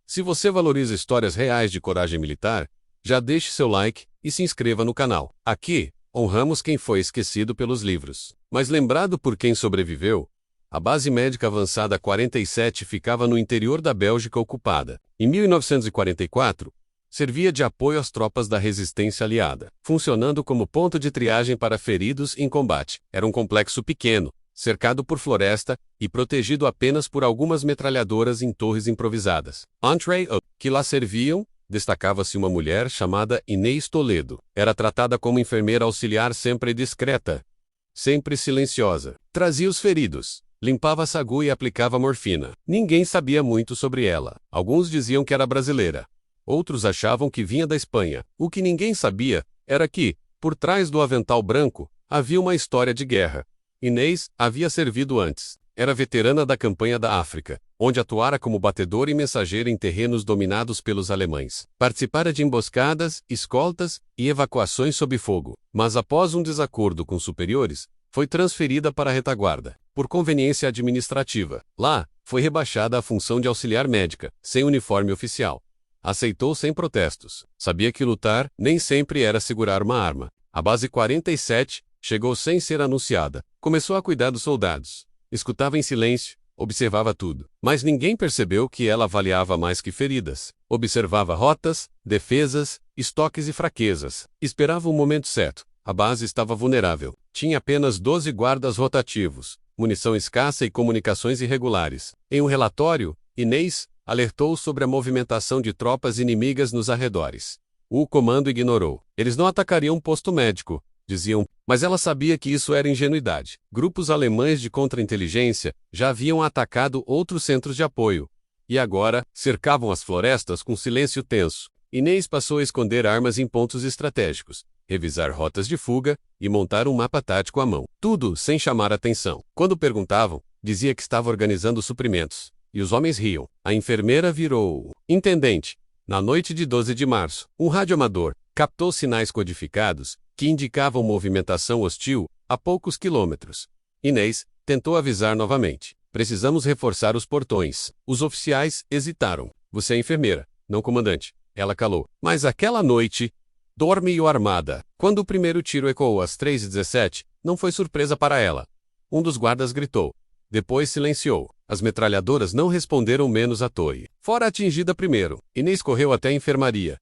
Se você valoriza histórias reais de coragem militar, já deixe seu like e se inscreva no canal. Aqui, honramos quem foi esquecido pelos livros, mas lembrado por quem sobreviveu. A Base Médica Avançada 47 ficava no interior da Bélgica ocupada. Em 1944, servia de apoio às tropas da resistência aliada, funcionando como ponto de triagem para feridos em combate. Era um complexo pequeno, cercado por floresta e protegido apenas por algumas metralhadoras em torres improvisadas. Entre que lá serviam, destacava-se uma mulher chamada Inês Toledo. Era tratada como enfermeira auxiliar sempre discreta, sempre silenciosa. Trazia os feridos, limpava a sagu e aplicava morfina. Ninguém sabia muito sobre ela. Alguns diziam que era brasileira. Outros achavam que vinha da Espanha. O que ninguém sabia era que, por trás do avental branco, havia uma história de guerra. Inês havia servido antes. Era veterana da campanha da África, onde atuara como batedora e mensageira em terrenos dominados pelos alemães. Participara de emboscadas, escoltas e evacuações sob fogo. Mas após um desacordo com superiores, foi transferida para a retaguarda, por conveniência administrativa. Lá, foi rebaixada à função de auxiliar médica, sem uniforme oficial. Aceitou sem protestos. Sabia que lutar nem sempre era segurar uma arma. A Base 47 chegou sem ser anunciada. Começou a cuidar dos soldados. Escutava em silêncio, observava tudo. Mas ninguém percebeu que ela avaliava mais que feridas. Observava rotas, defesas, estoques e fraquezas. Esperava o momento certo. A base estava vulnerável. Tinha apenas 12 guardas rotativos, munição escassa e comunicações irregulares. Em um relatório, Inês alertou sobre a movimentação de tropas inimigas nos arredores. O comando ignorou. Eles não atacariam um posto médico, diziam, mas ela sabia que isso era ingenuidade. Grupos alemães de contra-inteligência já haviam atacado outros centros de apoio, e agora cercavam as florestas com silêncio tenso. Inês passou a esconder armas em pontos estratégicos, revisar rotas de fuga e montar um mapa tático à mão. Tudo sem chamar atenção. Quando perguntavam, dizia que estava organizando suprimentos. E os homens riam. A enfermeira virou intendente. Na noite de 12 de março, um radioamador captou sinais codificados que indicavam movimentação hostil a poucos quilômetros. Inês tentou avisar novamente. Precisamos reforçar os portões. Os oficiais hesitaram. Você é enfermeira, não comandante. Ela calou. Mas aquela noite, dormiu armada. Quando o primeiro tiro ecoou às 3h17, não foi surpresa para ela. Um dos guardas gritou. Depois silenciou. As metralhadoras não responderam menos à torre. Fora atingida primeiro, Inês correu até a enfermaria.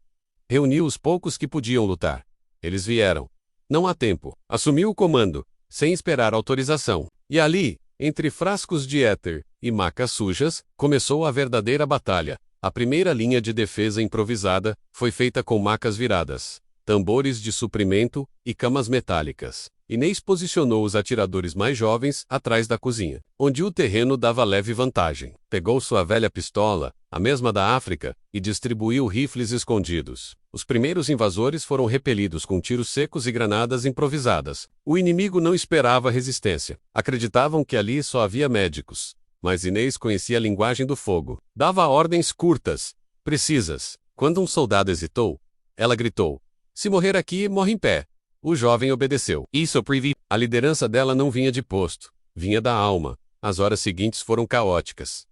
Reuniu os poucos que podiam lutar. Eles vieram. Não há tempo. Assumiu o comando, sem esperar autorização. E ali, entre frascos de éter e macas sujas, começou a verdadeira batalha. A primeira linha de defesa improvisada foi feita com macas viradas, tambores de suprimento e camas metálicas. Inês posicionou os atiradores mais jovens atrás da cozinha, onde o terreno dava leve vantagem. Pegou sua velha pistola, a mesma da África, e distribuiu rifles escondidos. Os primeiros invasores foram repelidos com tiros secos e granadas improvisadas. O inimigo não esperava resistência. Acreditavam que ali só havia médicos. Mas Inês conhecia a linguagem do fogo. Dava ordens curtas, precisas. Quando um soldado hesitou, ela gritou: "Se morrer aqui, morre em pé." O jovem obedeceu. Isso previ. A liderança dela não vinha de posto, vinha da alma. As horas seguintes foram caóticas.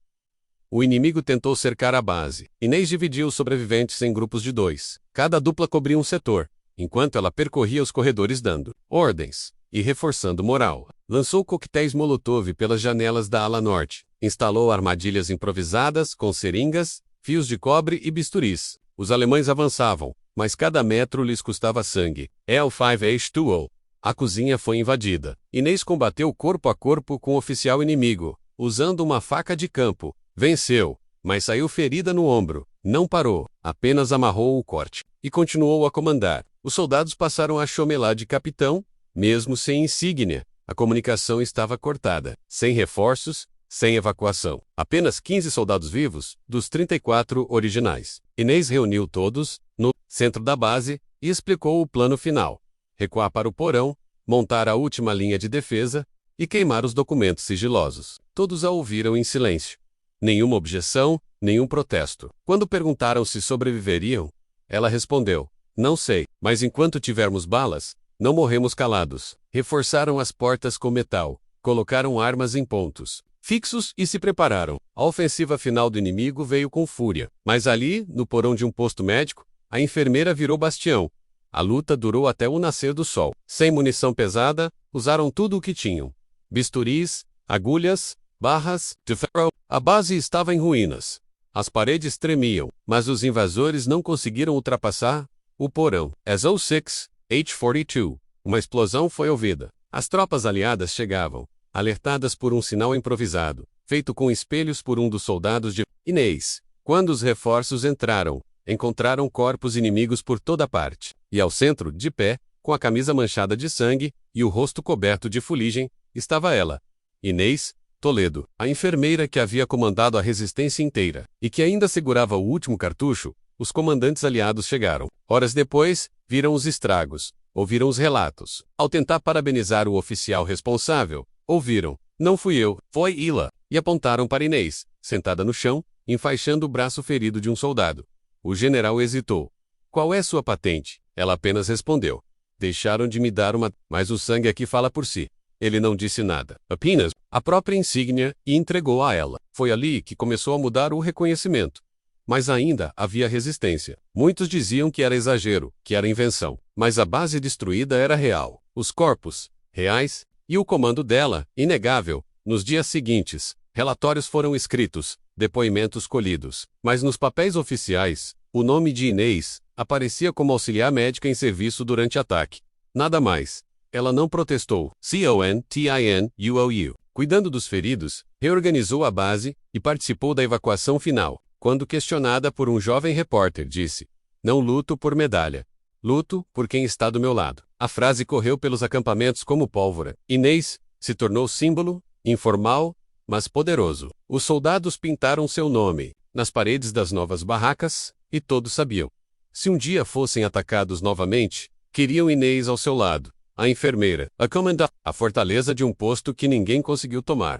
O inimigo tentou cercar a base. Inês dividiu os sobreviventes em grupos de 2. Cada dupla cobria um setor, enquanto ela percorria os corredores dando ordens e reforçando moral. Lançou coquetéis Molotov pelas janelas da ala norte. Instalou armadilhas improvisadas com seringas, fios de cobre e bisturis. Os alemães avançavam, mas cada metro lhes custava sangue. L5H2O. A cozinha foi invadida. Inês combateu corpo a corpo com o oficial inimigo, usando uma faca de campo. Venceu, mas saiu ferida no ombro. Não parou, apenas amarrou o corte. E continuou a comandar. Os soldados passaram a chomelar de capitão, mesmo sem insígnia. A comunicação estava cortada. Sem reforços, sem evacuação. Apenas 15 soldados vivos, dos 34 originais. Inês reuniu todos, no centro da base, e explicou o plano final. Recuar para o porão, montar a última linha de defesa, e queimar os documentos sigilosos. Todos a ouviram em silêncio. Nenhuma objeção, nenhum protesto. Quando perguntaram se sobreviveriam, ela respondeu: "Não sei, mas enquanto tivermos balas, não morremos calados." Reforçaram as portas com metal, colocaram armas em pontos, fixos e se prepararam. A ofensiva final do inimigo veio com fúria. Mas ali, no porão de um posto médico, a enfermeira virou bastião. A luta durou até o nascer do sol. Sem munição pesada, usaram tudo o que tinham. Bisturis, agulhas, barras, de ferro. A base estava em ruínas. As paredes tremiam, mas os invasores não conseguiram ultrapassar o porão. As 06, H-42, uma explosão foi ouvida. As tropas aliadas chegavam, alertadas por um sinal improvisado, feito com espelhos por um dos soldados de Inês. Quando os reforços entraram, encontraram corpos inimigos por toda parte. E ao centro, de pé, com a camisa manchada de sangue e o rosto coberto de fuligem, estava ela, Inês Toledo, a enfermeira que havia comandado a resistência inteira, e que ainda segurava o último cartucho. Os comandantes aliados chegaram. Horas depois, viram os estragos, ouviram os relatos. Ao tentar parabenizar o oficial responsável, ouviram: "Não fui eu, foi Ila", e apontaram para Inês, sentada no chão, enfaixando o braço ferido de um soldado. O general hesitou. "Qual é sua patente?" Ela apenas respondeu: "Deixaram de me dar uma, mas o sangue aqui fala por si." Ele não disse nada, apenas a própria insígnia, e entregou a ela. Foi ali que começou a mudar o reconhecimento. Mas ainda havia resistência. Muitos diziam que era exagero, que era invenção. Mas a base destruída era real. Os corpos, reais, e o comando dela, inegável. Nos dias seguintes, relatórios foram escritos, depoimentos colhidos. Mas nos papéis oficiais, o nome de Inês aparecia como auxiliar médica em serviço durante ataque. Nada mais. Ela não protestou. CONTINUOU. Cuidando dos feridos, reorganizou a base e participou da evacuação final. Quando questionada por um jovem repórter, disse: "Não luto por medalha. Luto por quem está do meu lado." A frase correu pelos acampamentos como pólvora. Inês se tornou símbolo, informal, mas poderoso. Os soldados pintaram seu nome nas paredes das novas barracas, e todos sabiam. Se um dia fossem atacados novamente, queriam Inês ao seu lado. A enfermeira, a comandante, a fortaleza de um posto que ninguém conseguiu tomar.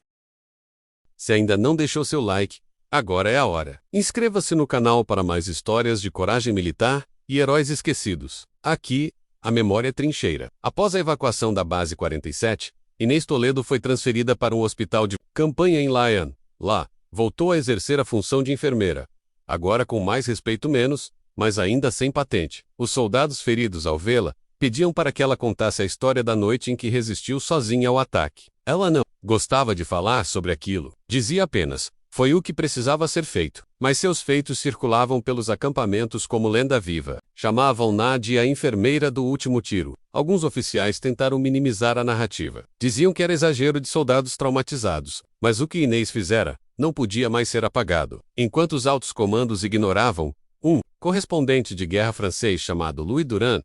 Se ainda não deixou seu like, agora é a hora. Inscreva-se no canal para mais histórias de coragem militar e heróis esquecidos. Aqui, a memória é trincheira. Após a evacuação da base 47, Inês Toledo foi transferida para um hospital de campanha em Lyon. Lá, voltou a exercer a função de enfermeira. Agora com mais respeito menos, mas ainda sem patente. Os soldados feridos ao vê-la, pediam para que ela contasse a história da noite em que resistiu sozinha ao ataque. Ela não gostava de falar sobre aquilo. Dizia apenas: "Foi o que precisava ser feito." Mas seus feitos circulavam pelos acampamentos como lenda viva. Chamavam-na de a enfermeira do último tiro. Alguns oficiais tentaram minimizar a narrativa. Diziam que era exagero de soldados traumatizados. Mas o que Inês fizera não podia mais ser apagado. Enquanto os altos comandos ignoravam, um correspondente de guerra francês chamado Louis Durand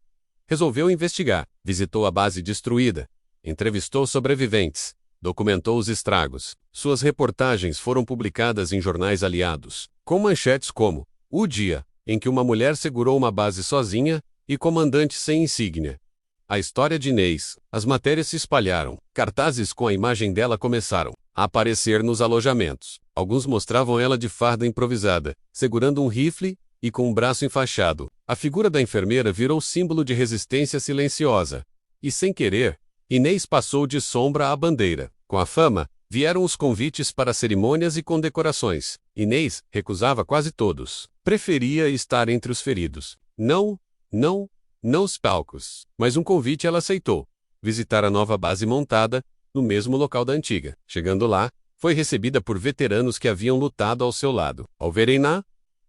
resolveu investigar. Visitou a base destruída, entrevistou sobreviventes, documentou os estragos. Suas reportagens foram publicadas em jornais aliados, com manchetes como: "O dia em que uma mulher segurou uma base sozinha e comandante sem insígnia." A história de Inês. As matérias se espalharam. Cartazes com a imagem dela começaram a aparecer nos alojamentos. Alguns mostravam ela de farda improvisada, segurando um rifle e com um braço enfaixado. A figura da enfermeira virou símbolo de resistência silenciosa. E sem querer, Inês passou de sombra à bandeira. Com a fama, vieram os convites para cerimônias e condecorações. Inês recusava quase todos. Preferia estar entre os feridos. Não os palcos. Mas um convite ela aceitou: visitar a nova base montada, no mesmo local da antiga. Chegando lá, foi recebida por veteranos que haviam lutado ao seu lado. Ao verem-na,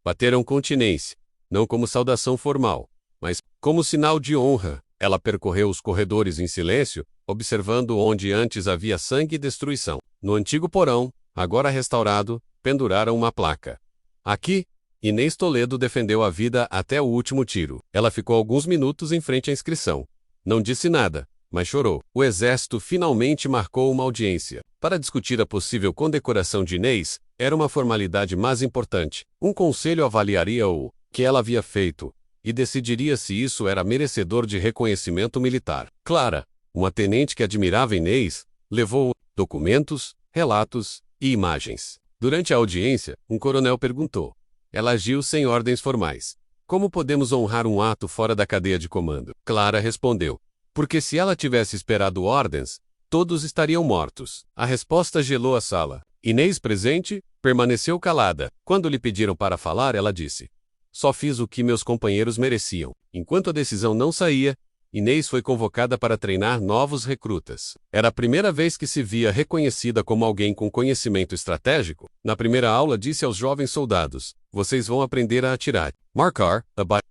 bateram continência, não como saudação formal, mas como sinal de honra. Ela percorreu os corredores em silêncio, observando onde antes havia sangue e destruição. No antigo porão, agora restaurado, penduraram uma placa. Aqui, Inês Toledo defendeu a vida até o último tiro. Ela ficou alguns minutos em frente à inscrição. Não disse nada, mas chorou. O exército finalmente marcou uma audiência. Para discutir a possível condecoração de Inês, era uma formalidade mais importante. Um conselho avaliaria o que ela havia feito e decidiria se isso era merecedor de reconhecimento militar. Clara, uma tenente que admirava Inês, levou documentos, relatos e imagens. Durante a audiência, um coronel perguntou: "Ela agiu sem ordens formais. Como podemos honrar um ato fora da cadeia de comando?" Clara respondeu: "Porque se ela tivesse esperado ordens, todos estariam mortos." A resposta gelou a sala. Inês, presente, permaneceu calada. Quando lhe pediram para falar, ela disse: "Só fiz o que meus companheiros mereciam." Enquanto a decisão não saía, Inês foi convocada para treinar novos recrutas. Era a primeira vez que se via reconhecida como alguém com conhecimento estratégico. Na primeira aula, disse aos jovens soldados: "Vocês vão aprender a atirar, marcar,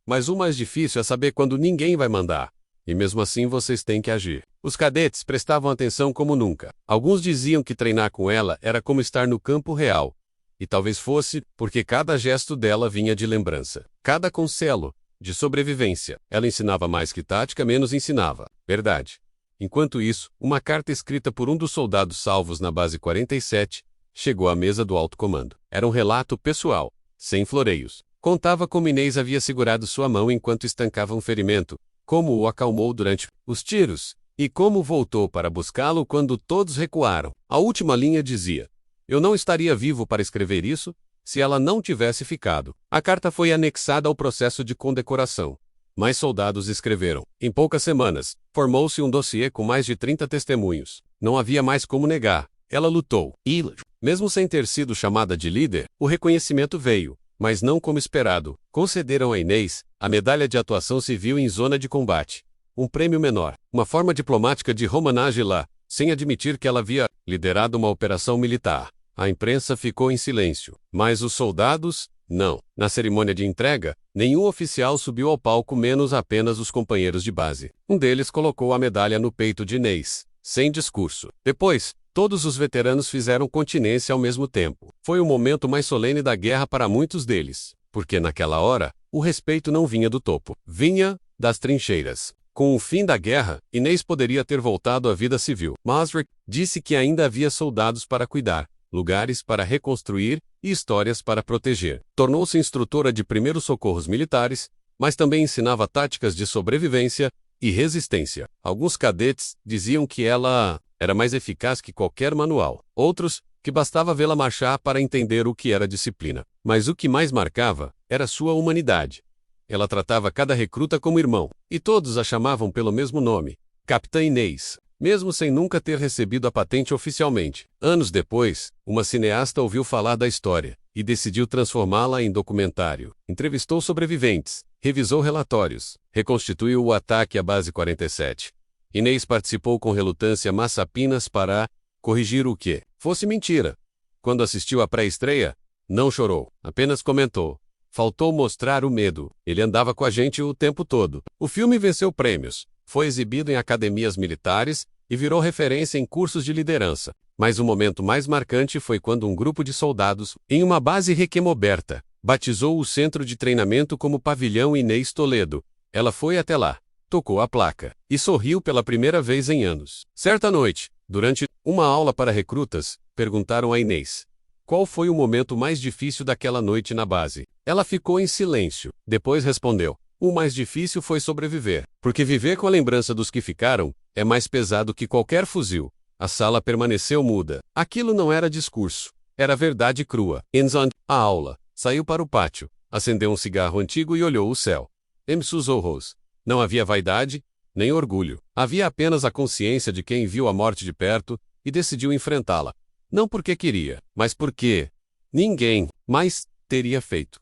mas o mais difícil é saber quando ninguém vai mandar. E mesmo assim vocês têm que agir." Os cadetes prestavam atenção como nunca. Alguns diziam que treinar com ela era como estar no campo real. E talvez fosse, porque cada gesto dela vinha de lembrança. Cada conselho, de sobrevivência. Ela ensinava mais que tática, menos ensinava. Verdade. Enquanto isso, uma carta escrita por um dos soldados salvos na base 47 chegou à mesa do alto comando. Era um relato pessoal, sem floreios. Contava como Inês havia segurado sua mão enquanto estancava um ferimento, como o acalmou durante os tiros, e como voltou para buscá-lo quando todos recuaram. A última linha dizia: "Eu não estaria vivo para escrever isso se ela não tivesse ficado." A carta foi anexada ao processo de condecoração. Mais soldados escreveram. Em poucas semanas, formou-se um dossiê com mais de 30 testemunhos. Não havia mais como negar. Ela lutou. E, mesmo sem ter sido chamada de líder, o reconhecimento veio, mas não como esperado. Concederam a Inês a medalha de atuação civil em zona de combate. Um prêmio menor, uma forma diplomática de homenagem lá, sem admitir que ela havia liderado uma operação militar. A imprensa ficou em silêncio, mas os soldados, não. Na cerimônia de entrega, nenhum oficial subiu ao palco, menos apenas os companheiros de base. Um deles colocou a medalha no peito de Inês, sem discurso. Depois, todos os veteranos fizeram continência ao mesmo tempo. Foi o momento mais solene da guerra para muitos deles, porque naquela hora, o respeito não vinha do topo, vinha das trincheiras. Com o fim da guerra, Inês poderia ter voltado à vida civil. Masrick disse que ainda havia soldados para cuidar, lugares para reconstruir e histórias para proteger. Tornou-se instrutora de primeiros socorros militares, mas também ensinava táticas de sobrevivência e resistência. Alguns cadetes diziam que ela era mais eficaz que qualquer manual. Outros, que bastava vê-la marchar para entender o que era disciplina. Mas o que mais marcava era sua humanidade. Ela tratava cada recruta como irmão, e todos a chamavam pelo mesmo nome, Capitã Inês, mesmo sem nunca ter recebido a patente oficialmente. Anos depois, uma cineasta ouviu falar da história e decidiu transformá-la em documentário. Entrevistou sobreviventes, revisou relatórios, reconstituiu o ataque à base 47. Inês participou com relutância, mas apenas para corrigir o que fosse mentira. Quando assistiu à pré-estreia, não chorou, apenas comentou: "Faltou mostrar o medo. Ele andava com a gente o tempo todo." O filme venceu prêmios, foi exibido em academias militares e virou referência em cursos de liderança. Mas o momento mais marcante foi quando um grupo de soldados, em uma base requemoberta, batizou o centro de treinamento como Pavilhão Inês Toledo. Ela foi até lá, tocou a placa e sorriu pela primeira vez em anos. Certa noite, durante uma aula para recrutas, perguntaram a Inês: qual foi o momento mais difícil daquela noite na base? Ela ficou em silêncio. Depois respondeu: "O mais difícil foi sobreviver, porque viver com a lembrança dos que ficaram é mais pesado que qualquer fuzil." A sala permaneceu muda. Aquilo não era discurso, era verdade crua. Enzand, a aula, saiu para o pátio, acendeu um cigarro antigo e olhou o céu. Emsus Horros. Não havia vaidade, nem orgulho. Havia apenas a consciência de quem viu a morte de perto e decidiu enfrentá-la. Não porque queria, mas porque ninguém mais teria feito.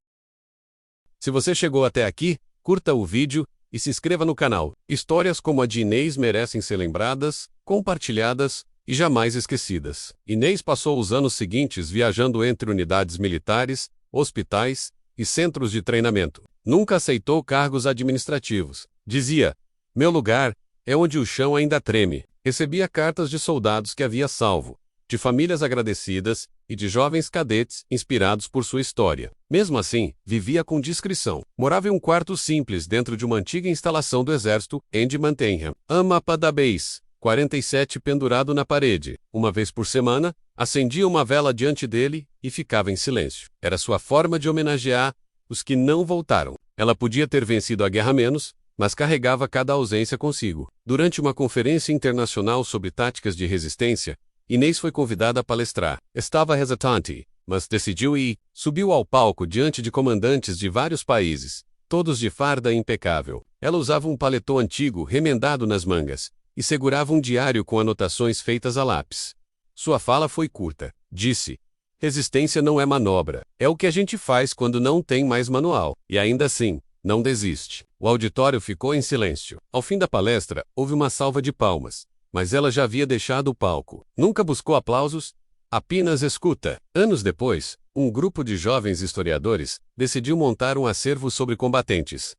Se você chegou até aqui, curta o vídeo e se inscreva no canal. Histórias como a de Inês merecem ser lembradas, compartilhadas e jamais esquecidas. Inês passou os anos seguintes viajando entre unidades militares, hospitais e centros de treinamento. Nunca aceitou cargos administrativos. Dizia: "Meu lugar é onde o chão ainda treme." Recebia cartas de soldados que havia salvo, de famílias agradecidas e de jovens cadetes inspirados por sua história. Mesmo assim, vivia com discrição. Morava em um quarto simples dentro de uma antiga instalação do exército, em Mantenham. A mapa da Base 47 pendurado na parede. Uma vez por semana, acendia uma vela diante dele e ficava em silêncio. Era sua forma de homenagear os que não voltaram. Ela podia ter vencido a guerra menos, mas carregava cada ausência consigo. Durante uma conferência internacional sobre táticas de resistência, Inês foi convidada a palestrar. Estava hesitante, mas decidiu ir. Subiu ao palco diante de comandantes de vários países, todos de farda impecável. Ela usava um paletó antigo remendado nas mangas e segurava um diário com anotações feitas a lápis. Sua fala foi curta. Disse: resistência não é manobra. É o que a gente faz quando não tem mais manual. E ainda assim, não desiste. O auditório ficou em silêncio. Ao fim da palestra, houve uma salva de palmas. Mas ela já havia deixado o palco. Nunca buscou aplausos, apenas escuta. Anos depois, um grupo de jovens historiadores decidiu montar um acervo sobre combatentes.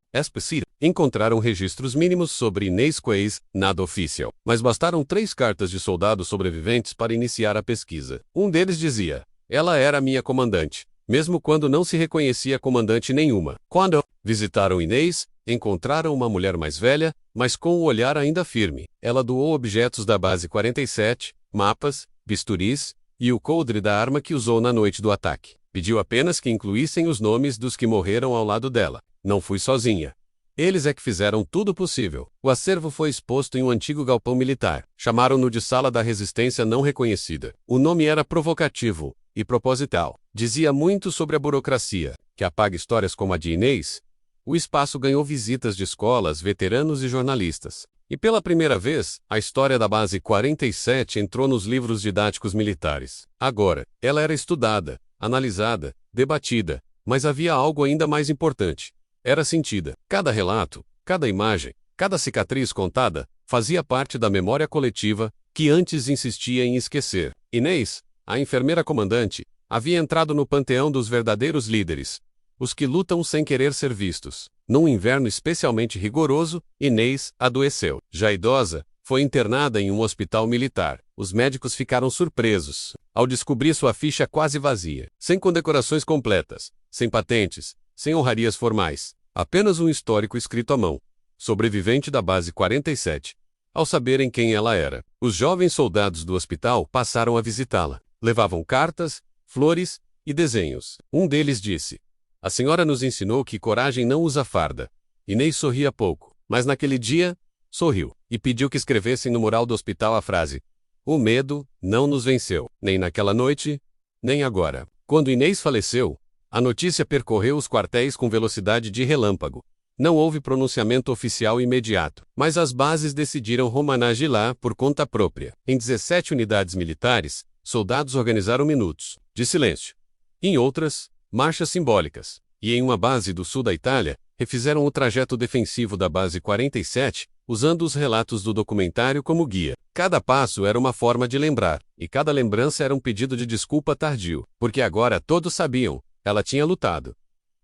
Encontraram registros mínimos sobre Inês Quays, nada oficial. Mas bastaram 3 cartas de soldados sobreviventes para iniciar a pesquisa. Um deles dizia: ela era minha comandante, mesmo quando não se reconhecia comandante nenhuma. Quando visitaram Inês, encontraram uma mulher mais velha, mas com o olhar ainda firme. Ela doou objetos da base 47, mapas, bisturis e o coldre da arma que usou na noite do ataque. Pediu apenas que incluíssem os nomes dos que morreram ao lado dela. Não fui sozinha. Eles é que fizeram tudo possível. O acervo foi exposto em um antigo galpão militar. Chamaram-no de Sala da Resistência Não Reconhecida. O nome era provocativo e proposital. Dizia muito sobre a burocracia, que apaga histórias como a de Inês. O espaço ganhou visitas de escolas, veteranos e jornalistas. E pela primeira vez, a história da Base 47 entrou nos livros didáticos militares. Agora, ela era estudada, analisada, debatida, mas havia algo ainda mais importante. Era sentida. Cada relato, cada imagem, cada cicatriz contada, fazia parte da memória coletiva que antes insistia em esquecer. Inês, a enfermeira comandante, havia entrado no panteão dos verdadeiros líderes, os que lutam sem querer ser vistos. Num inverno especialmente rigoroso, Inês adoeceu. Já idosa, foi internada em um hospital militar. Os médicos ficaram surpresos ao descobrir sua ficha quase vazia, sem condecorações completas, sem patentes, sem honrarias formais. Apenas um histórico escrito à mão. Sobrevivente da Base 47. Ao saberem quem ela era, os jovens soldados do hospital passaram a visitá-la. Levavam cartas, flores e desenhos. Um deles disse: a senhora nos ensinou que coragem não usa farda. Inês sorria pouco, mas naquele dia, sorriu, e pediu que escrevessem no mural do hospital a frase: o medo não nos venceu, nem naquela noite, nem agora. Quando Inês faleceu, a notícia percorreu os quartéis com velocidade de relâmpago. Não houve pronunciamento oficial imediato, mas as bases decidiram homenageá-la por conta própria. Em 17 unidades militares, soldados organizaram minutos de silêncio. Em outras, marchas simbólicas. E em uma base do sul da Itália, refizeram o trajeto defensivo da Base 47, usando os relatos do documentário como guia. Cada passo era uma forma de lembrar, e cada lembrança era um pedido de desculpa tardio, porque agora todos sabiam, ela tinha lutado.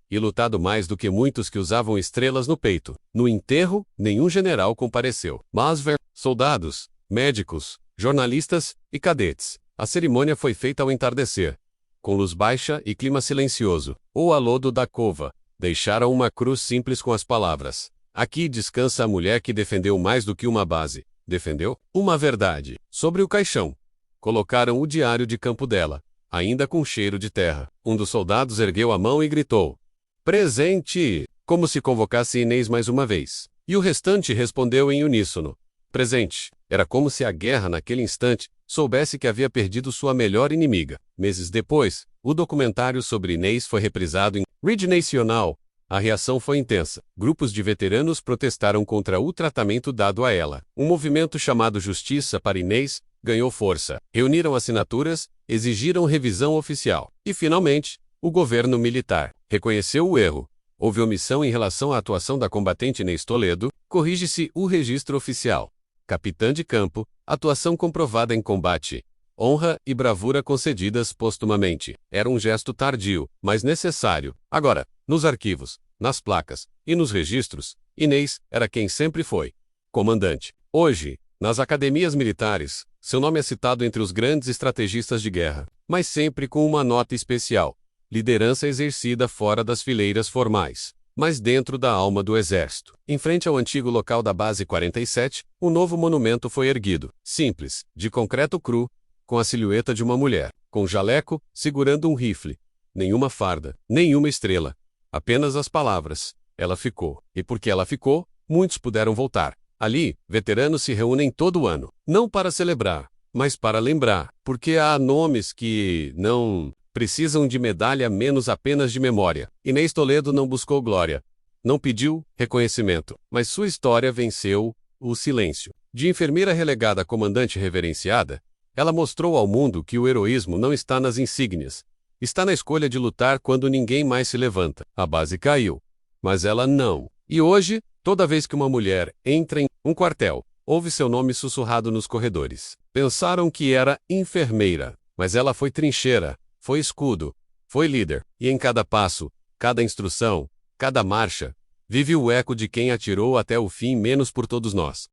E lutado mais do que muitos que usavam estrelas no peito. No enterro, nenhum general compareceu. Mas soldados, médicos, jornalistas e cadetes. A cerimônia foi feita ao entardecer, com luz baixa e clima silencioso. O alodo da cova. Deixaram uma cruz simples com as palavras: aqui descansa a mulher que defendeu mais do que uma base. Defendeu uma verdade. Sobre o caixão, colocaram o diário de campo dela, ainda com cheiro de terra. Um dos soldados ergueu a mão e gritou: presente! Como se convocasse Inês mais uma vez. E o restante respondeu em uníssono: presente. Era como se a guerra naquele instante soubesse que havia perdido sua melhor inimiga. Meses depois, o documentário sobre Inês foi reprisado em Rede Nacional. A reação foi intensa. Grupos de veteranos protestaram contra o tratamento dado a ela. Um movimento chamado Justiça para Inês ganhou força. Reuniram assinaturas, exigiram revisão oficial. E, finalmente, o governo militar reconheceu o erro. Houve omissão em relação à atuação da combatente Inês Toledo, corrige-se o registro oficial. Capitã de campo, atuação comprovada em combate. Honra e bravura concedidas postumamente. Era um gesto tardio, mas necessário. Agora, nos arquivos, nas placas e nos registros, Inês era quem sempre foi: comandante. Hoje, nas academias militares, seu nome é citado entre os grandes estrategistas de guerra, mas sempre com uma nota especial: liderança exercida fora das fileiras formais, mas dentro da alma do exército. Em frente ao antigo local da Base 47, um novo monumento foi erguido, simples, de concreto cru, com a silhueta de uma mulher, com jaleco, segurando um rifle. Nenhuma farda, nenhuma estrela. Apenas as palavras: ela ficou. E porque ela ficou, muitos puderam voltar. Ali, veteranos se reúnem todo ano, não para celebrar, mas para lembrar, porque há nomes que não precisam de medalha menos apenas de memória. Inês Toledo não buscou glória, não pediu reconhecimento, mas sua história venceu o silêncio. De enfermeira relegada a comandante reverenciada, Ela mostrou ao mundo que o heroísmo não está nas insígnias, está na escolha de lutar quando ninguém mais se levanta. A base caiu, mas ela não. E hoje, toda vez que uma mulher entra em um quartel, ouve seu nome sussurrado nos corredores. Pensaram que era enfermeira, mas ela foi trincheira, foi escudo, foi líder, e em cada passo, cada instrução, cada marcha, vive o eco de quem atirou até o fim menos por todos nós.